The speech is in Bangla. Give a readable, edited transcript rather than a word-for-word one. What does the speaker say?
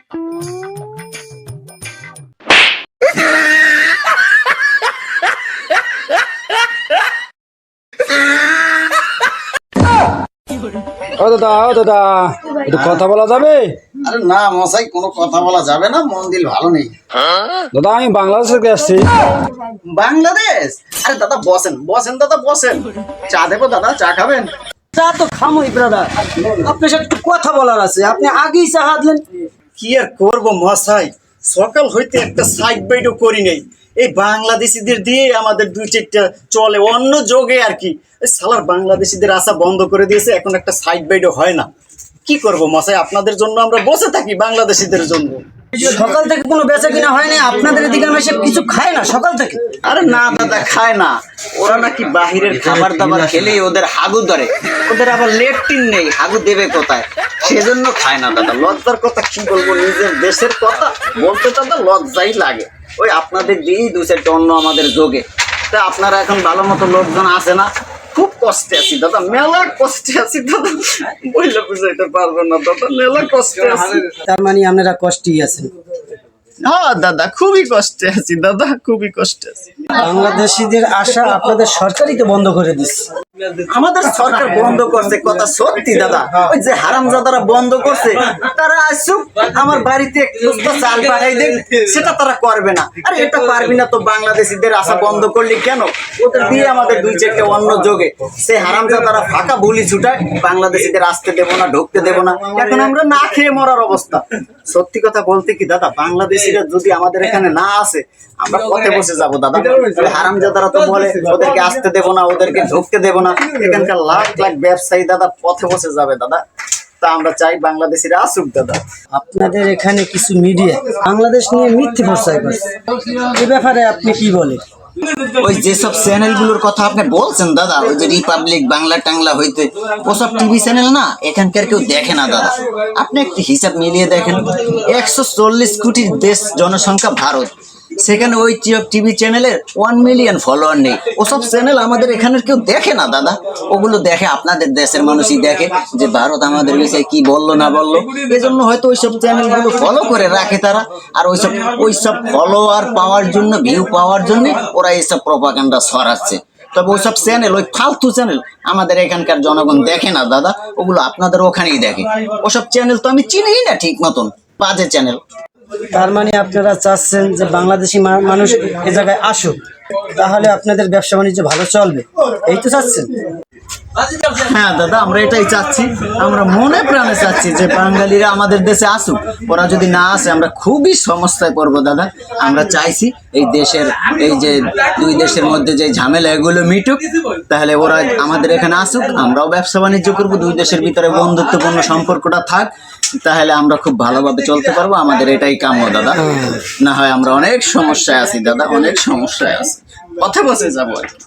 ও দাদা একটু কথা বলা যাবে? আরে না মশাই, কোনো কথা বলা যাবে না, মন দিল ভালো নেই। দাদা আমি বাংলাদেশ থেকে আসছি। বাংলাদেশ? আরে দাদা বসেন বসেন, দাদা বসেন, চা দেবো দাদা, চা খাবেন? চা তো খামোই ব্রাদার, আপনার সাথে একটু কথা বলার আছে, আপনি আগেই চা হাতলেন। কি আর করবো মশাই, সকাল হইতে একটা সাইড বাইটও করি নেই। এই বাংলাদেশিদের দিয়ে আমাদের দুই চারটা চলে অন্য যোগে আর কি। এই সালার বাংলাদেশিদের আসা বন্ধ করে দিয়েছে, এখন একটা সাইড বাইটও হয় না। কি করবো মশাই, আপনাদের জন্য আমরা বসে থাকি, বাংলাদেশিদের জন্য। সকাল থেকে কোনো বেচা কিনা হয়নি, আপনাদের এদিকে এসে কিছু খায় না সকাল থেকে? আরে না দাদা, খায় না, ওরা নাকি বাহিরের খাবার দাবার খেলে ওদের হাগু ধরে, ওদের আবার লেট্রিন নেই, হাগু দেবে কোথায়, সেজন্য খায় না দাদা। লজ্জার কথা কি বলবো, নিজের দেশের কথা বলতে দাদা লজ্জাই লাগে। ওই আপনাদের দিয়েই দু চারটে অন্য আমাদের যোগে। তা আপনারা এখন ভালো মতো লোকজন আসে না, খুব কষ্টে আছি দাদা, মেলা কষ্টে আছি দাদা, বললে বুঝাইতে পারবো না দাদা, মেলা কষ্টে আছি। তার মানে আপনারা কষ্টই আছেন? হ্যাঁ দাদা, খুবই কষ্টে আছি দাদা, খুবই কষ্টে আছি। বাংলাদেশিদের আশা আপনাদের সরকারই তো বন্ধ করে দিচ্ছে। আমাদের সরকার বন্ধ করছে, কথা সত্যি দাদা। ওই যে হারামজাদারা বন্ধ করছে, তারা আসুক আমার বাড়িতে এক বস্তা চাল পাঠাই দেন, সেটা তারা করবে না। আরে এটা পারবি না তো, বাংলাদেশিদের আশা বন্ধ করলি কেন? ওদের দিয়ে আমাদের দুই চারটে অন্য যোগে সে হারামজাদারা ফাঁকা বুলি ছুটায়, বাংলাদেশিদের আসতে দেবো না, ঢুকতে দেবো না। এখন আমরা না খেয়ে মরার অবস্থা। সত্যি কথা বলতে কি দাদা, বাংলাদেশিরা যদি আমাদের এখানে না আসে, আমরা পথে বসে যাবো দাদা। হারামজাদারা তো বলে ওদেরকে আসতে দেবো না, ওদেরকে ঢুকতে দেবো না। এখানকার লাখ লাখ ব্যবসায়ী দাদা পথে বসে যাবে দাদা। তা আমরা চাই বাংলাদেশিরা আসুক দাদা। আপনাদের এখানে কিছু মিডিয়া বাংলাদেশ নিয়ে মিথ্যে প্রচার করছে, এ ব্যাপারে আপনি কি বলেন? ওই যেসব চ্যানেলগুলোর কথা আপনি বলছেন দাদা, ওই যে রিপাবলিক বাংলা টাংলা হইতে, ওসব টিভি চ্যানেল না এখানকার কেউ দেখে না দাদা। আপনি একটি হিসাব মিলিয়ে দেখেন, 140 কোটি দেশ জনসংখ্যা ভারত, সেখানে ওই টিভি চ্যানেলের 1 মিলিয়ন ফলোয়ার নেই। ওসব চ্যানেল আমাদের এখানের কেউ দেখে না দাদা। ওগুলো দেখে আপনাদের দেশের মানুষই দেখে যে ভারত আমাদের বিষয়ে কি বললো না বললো, এজন্য হয়তো ওইসব চ্যানেলগুলো ফলো করে রাখে তারা। আর ওইসব ফলোয়ার পাওয়ার জন্য, ভিউ পাওয়ার জন্য ওরা এইসব প্রপাগান্ডা ছড়াচ্ছে। তবে ওইসব চ্যানেল, ওই ফালতু চ্যানেল আমাদের এখানকার জনগণ দেখে না দাদা, ওগুলো আপনাদের ওখানেই দেখে। ওসব চ্যানেল তো আমি চিনিই না ঠিক মতন, বাজে চ্যানেল। তার মানে আপনারা চাচ্ছেন যে বাংলাদেশি মানুষ এ জায়গায় আসুক, তাহলে আপনাদের ব্যবসা বাণিজ্য ভালো চলবে, এই তো চাচ্ছেন? হ্যাঁ দাদা, আমরা এটাই চাচ্ছি, আমরা মনে প্রাণে চাচ্ছি যে বাঙালিরা আমাদের দেশে আসুক। ওরা যদি না আসে আমরা খুবই সমস্যায় পড়বো দাদা। আমরা চাইছি এই দেশের, এই যে দুই দেশের মধ্যে যে ঝামেলা এগুলো মিটুক, তাহলে ওরা আমাদের এখানে আসুক, আমরাও ব্যবসা বাণিজ্য করবো, দুই দেশের ভিতরে বন্ধুত্বপূর্ণ সম্পর্কটা থাক, তাহলে আমরা খুব ভালোভাবে চলতে পারবো। আমাদের এটাই কাম্য দাদা, না হয় আমরা অনেক সমস্যায় আছি দাদা, অনেক সমস্যায় আছি, পথে বসে যাবো আর কি।